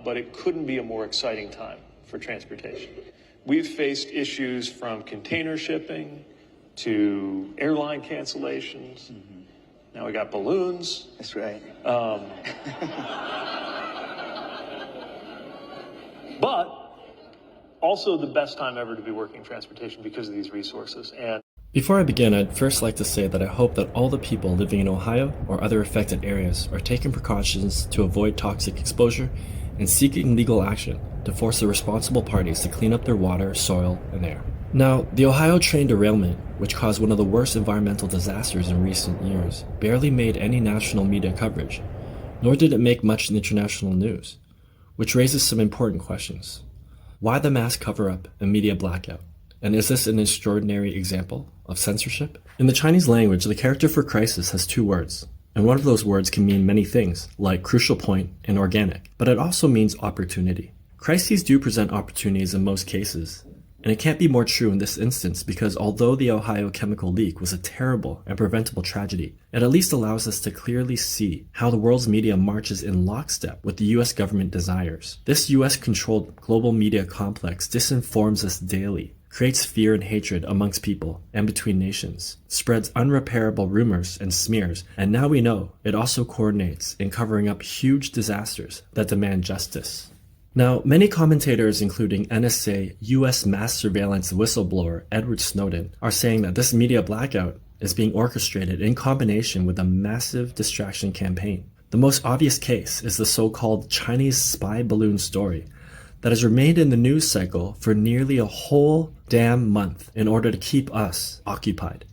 but it couldn't be a more exciting time for transportation. We've faced issues from container shipping to airline cancellations. Mm-hmm. Now we got balloons. That's right. But also the best time ever to be working in transportation because of these resources. And before I begin, I'd first like to say that I hope that all the people living in Ohio or other affected areas are taking precautions to avoid toxic exposure and seeking legal action to force the responsible parties to clean up their water, soil, and air. Now, the Ohio train derailment, which caused one of the worst environmental disasters in recent years, barely made any national media coverage, nor did it make much international news, which raises some important questions. Why the mass cover-up and media blackout? And is this an extraordinary example of censorship? In the Chinese language, the character for crisis has two words, and one of those words can mean many things, like crucial point and organic, but it also means opportunity. Crises do present opportunities in most cases, and it can't be more true in this instance because although the Ohio chemical leak was a terrible and preventable tragedy, it at least allows us to clearly see how the world's media marches in lockstep with the US government desires. This US-controlled global media complex disinforms us daily, creates fear and hatred amongst people and between nations, spreads unrepairable rumors and smears, and now we know it also coordinates in covering up huge disasters that demand justice. Now, many commentators, including NSA US mass surveillance whistleblower Edward Snowden, are saying that this media blackout is being orchestrated in combination with a massive distraction campaign. The most obvious case is the so-called Chinese spy balloon story that has remained in the news cycle for nearly a whole damn month in order to keep us occupied.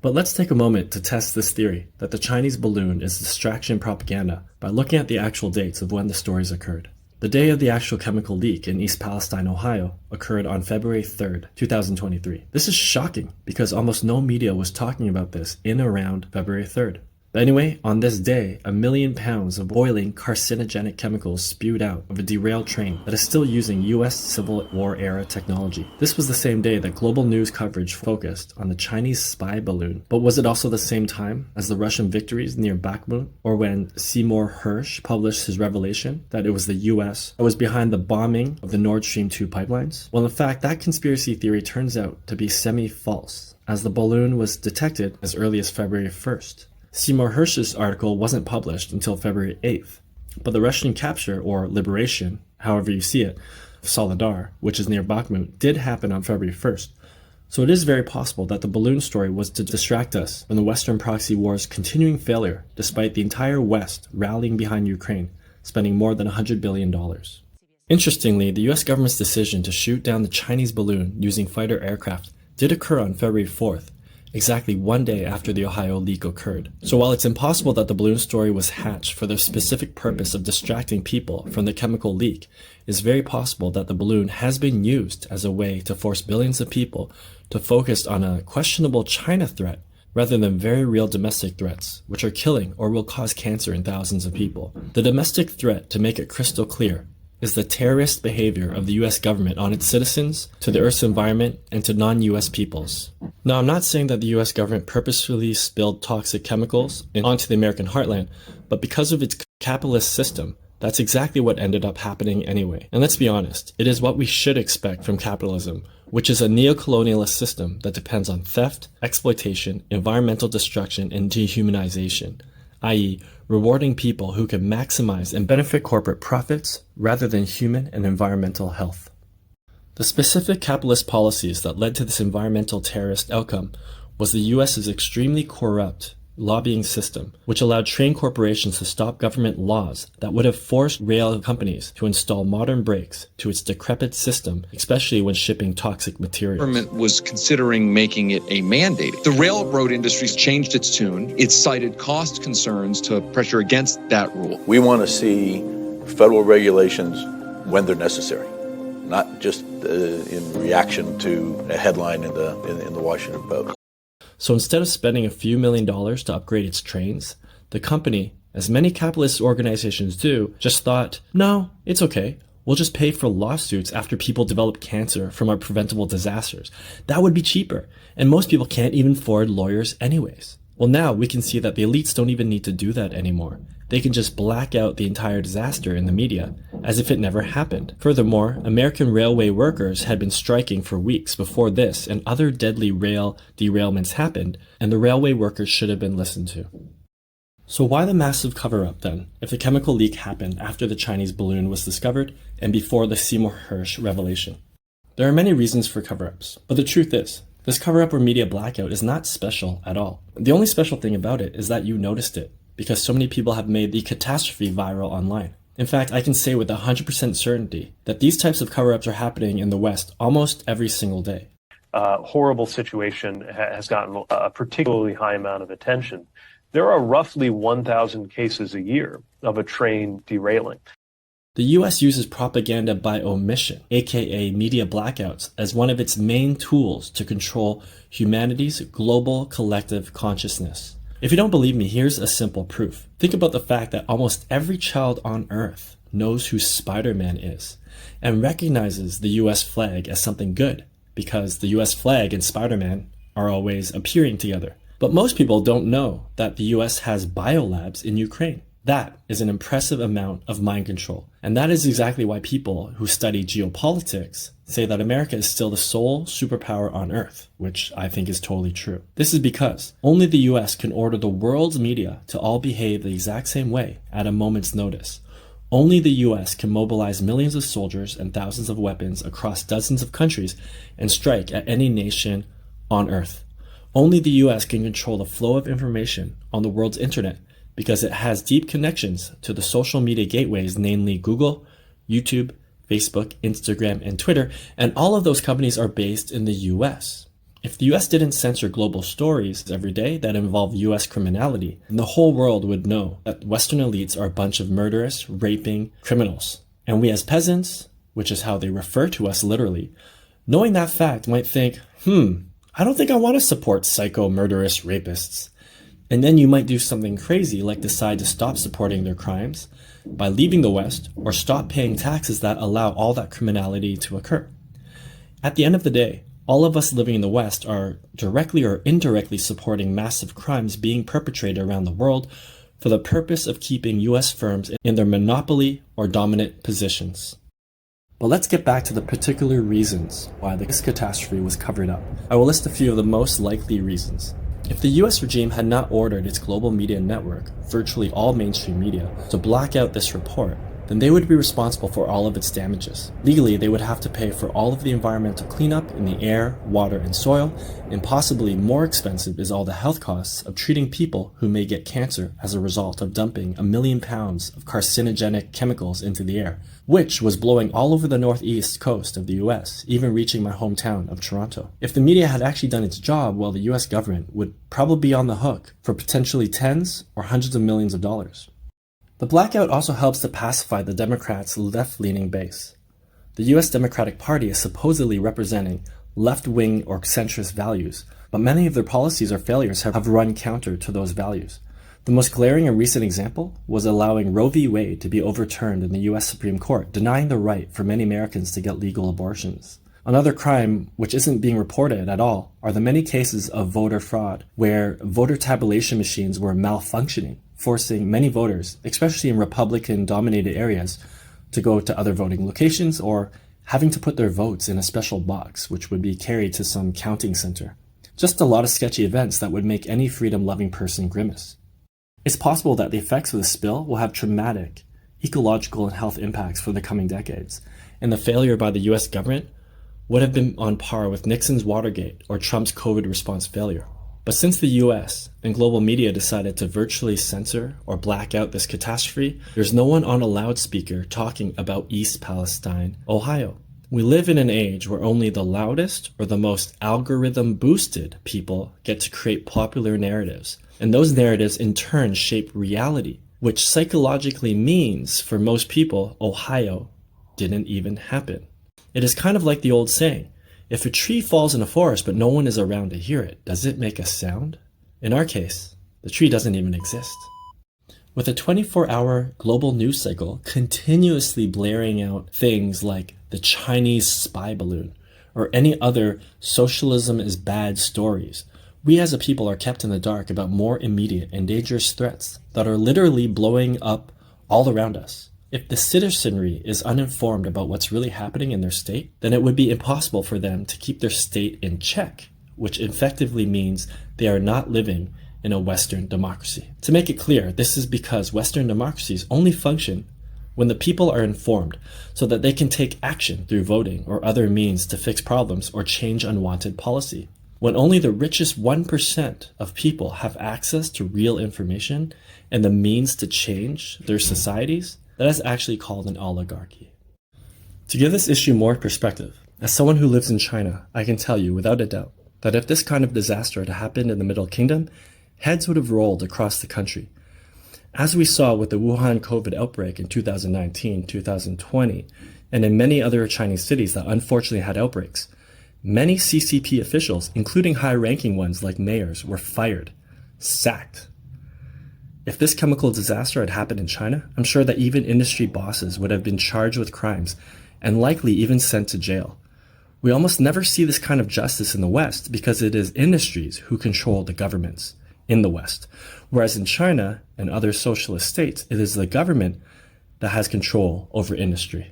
But let's take a moment to test this theory that the Chinese balloon is distraction propaganda by looking at the actual dates of when the stories occurred. The day of the actual chemical leak in East Palestine, Ohio, occurred on February 3rd, 2023. This is shocking because almost no media was talking about this in around February 3rd. But anyway, on this day, 1 million pounds of boiling carcinogenic chemicals spewed out of a derailed train that is still using US Civil War era technology. This was the same day that global news coverage focused on the Chinese spy balloon. But was it also the same time as the Russian victories near Bakhmut, or when Seymour Hersh published his revelation that it was the US that was behind the bombing of the Nord Stream 2 pipelines? Well, in fact, that conspiracy theory turns out to be semi-false, as the balloon was detected as early as February 1st. Seymour Hersh's article wasn't published until February 8th, but the Russian capture, or liberation, however you see it, of Soledar, which is near Bakhmut, did happen on February 1st. So it is very possible that the balloon story was to distract us from the Western proxy war's continuing failure, despite the entire West rallying behind Ukraine, spending more than $100 billion. Interestingly, the US government's decision to shoot down the Chinese balloon using fighter aircraft did occur on February 4th, exactly one day after the Ohio leak occurred. So while it's impossible that the balloon story was hatched for the specific purpose of distracting people from the chemical leak, it's very possible that the balloon has been used as a way to force billions of people to focus on a questionable China threat rather than very real domestic threats, which are killing or will cause cancer in thousands of people. The domestic threat, to make it crystal clear, is the terrorist behavior of the US government on its citizens, to the Earth's environment, and to non-US peoples. Now, I'm not saying that the US government purposefully spilled toxic chemicals onto the American heartland, but because of its capitalist system, that's exactly what ended up happening anyway. And let's be honest, it is what we should expect from capitalism, which is a neo-colonialist system that depends on theft, exploitation, environmental destruction, and dehumanization, i.e., rewarding people who can maximize and benefit corporate profits rather than human and environmental health. The specific capitalist policies that led to this environmental terrorist outcome was the US's extremely corrupt lobbying system, which allowed train corporations to stop government laws that would have forced rail companies to install modern brakes to its decrepit system, especially when shipping toxic materials. The government was considering making it a mandate. The railroad industry's changed its tune. It cited cost concerns to pressure against that rule. We want to see federal regulations when they're necessary, not just in reaction to a headline in the Washington Post. So instead of spending a few $1 million to upgrade its trains, the company, as many capitalist organizations do, just thought, no, it's okay. We'll just pay for lawsuits after people develop cancer from our preventable disasters. That would be cheaper, and most people can't even afford lawyers anyways. Well, now we can see that the elites don't even need to do that anymore, they can just black out the entire disaster in the media as if it never happened. Furthermore, American railway workers had been striking for weeks before this and other deadly rail derailments happened, and the railway workers should have been listened to. So why the massive cover-up then, if the chemical leak happened after the Chinese balloon was discovered and before the Seymour Hersh revelation? There are many reasons for cover-ups, but the truth is, this cover-up or media blackout is not special at all. The only special thing about it is that you noticed it, because so many people have made the catastrophe viral online. In fact, I can say with 100% certainty that these types of cover-ups are happening in the West almost every single day. Horrible situation has gotten a particularly high amount of attention. There are roughly 1,000 cases a year of a train derailing. The US uses propaganda by omission, aka media blackouts, as one of its main tools to control humanity's global collective consciousness. If you don't believe me, here's a simple proof. Think about the fact that almost every child on Earth knows who Spider-Man is and recognizes the US flag as something good because the US flag and Spider-Man are always appearing together. But most people don't know that the US has biolabs in Ukraine. That is an impressive amount of mind control. And that is exactly why people who study geopolitics say that America is still the sole superpower on Earth, which I think is totally true. This is because only the US can order the world's media to all behave the exact same way at a moment's notice. Only the US can mobilize millions of soldiers and thousands of weapons across dozens of countries and strike at any nation on Earth. Only the US can control the flow of information on the world's internet because it has deep connections to the social media gateways, namely Google, YouTube, Facebook, Instagram, and Twitter, and all of those companies are based in the US. If the US didn't censor global stories every day that involve US criminality, then the whole world would know that Western elites are a bunch of murderous, raping criminals. And we as peasants, which is how they refer to us literally, knowing that fact might think, I don't think I want to support psycho murderous rapists. And then you might do something crazy like decide to stop supporting their crimes by leaving the West or stop paying taxes that allow all that criminality to occur. At the end of the day, all of us living in the West are directly or indirectly supporting massive crimes being perpetrated around the world for the purpose of keeping US firms in their monopoly or dominant positions. But let's get back to the particular reasons why this catastrophe was covered up. I will list a few of the most likely reasons. If the US regime had not ordered its global media network, virtually all mainstream media, to black out this report, then they would be responsible for all of its damages. Legally, they would have to pay for all of the environmental cleanup in the air, water, and soil, and possibly more expensive is all the health costs of treating people who may get cancer as a result of dumping 1 million pounds of carcinogenic chemicals into the air, which was blowing all over the northeast coast of the US, even reaching my hometown of Toronto. If the media had actually done its job, well, the US government would probably be on the hook for potentially tens or hundreds of millions of dollars. The blackout also helps to pacify the Democrats' left-leaning base. The US Democratic Party is supposedly representing left-wing or centrist values, but many of their policies or failures have run counter to those values. The most glaring and recent example was allowing Roe v. Wade to be overturned in the US Supreme Court, denying the right for many Americans to get legal abortions. Another crime, which isn't being reported at all, are the many cases of voter fraud, where voter tabulation machines were malfunctioning, forcing many voters, especially in Republican-dominated areas, to go to other voting locations or having to put their votes in a special box, which would be carried to some counting center. Just a lot of sketchy events that would make any freedom-loving person grimace. It's possible that the effects of the spill will have traumatic ecological and health impacts for the coming decades, and the failure by the US government would have been on par with Nixon's Watergate or Trump's COVID response failure. But since the US and global media decided to virtually censor or black out this catastrophe, there's no one on a loudspeaker talking about East Palestine, Ohio. We live in an age where only the loudest or the most algorithm-boosted people get to create popular narratives, and those narratives in turn shape reality, which psychologically means for most people, Ohio didn't even happen. It is kind of like the old saying, if a tree falls in a forest but no one is around to hear it, does it make a sound? In our case, the tree doesn't even exist. With a 24-hour global news cycle continuously blaring out things like the Chinese spy balloon or any other socialism is bad stories, We as a people are kept in the dark about more immediate and dangerous threats that are literally blowing up all around us. If the citizenry is uninformed about what's really happening in their state, then it would be impossible for them to keep their state in check, which effectively means they are not living in a Western democracy. To make it clear, this is because Western democracies only function when the people are informed so that they can take action through voting or other means to fix problems or change unwanted policy. When only the richest 1% of people have access to real information and the means to change their societies, that is actually called an oligarchy. To give this issue more perspective, as someone who lives in China, I can tell you without a doubt that if this kind of disaster had happened in the Middle Kingdom, heads would have rolled across the country. As we saw with the Wuhan COVID outbreak in 2019, 2020, and in many other Chinese cities that unfortunately had outbreaks, many CCP officials, including high-ranking ones like mayors, were fired, sacked. If this chemical disaster had happened in China, I'm sure that even industry bosses would have been charged with crimes and likely even sent to jail. We almost never see this kind of justice in the West because it is industries who control the governments in the West. Whereas in China and other socialist states, it is the government that has control over industry.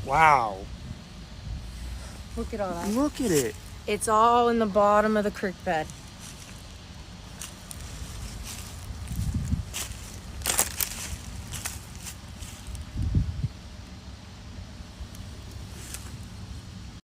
Wow. Look at all that. Look at it. It's all in the bottom of the creek bed.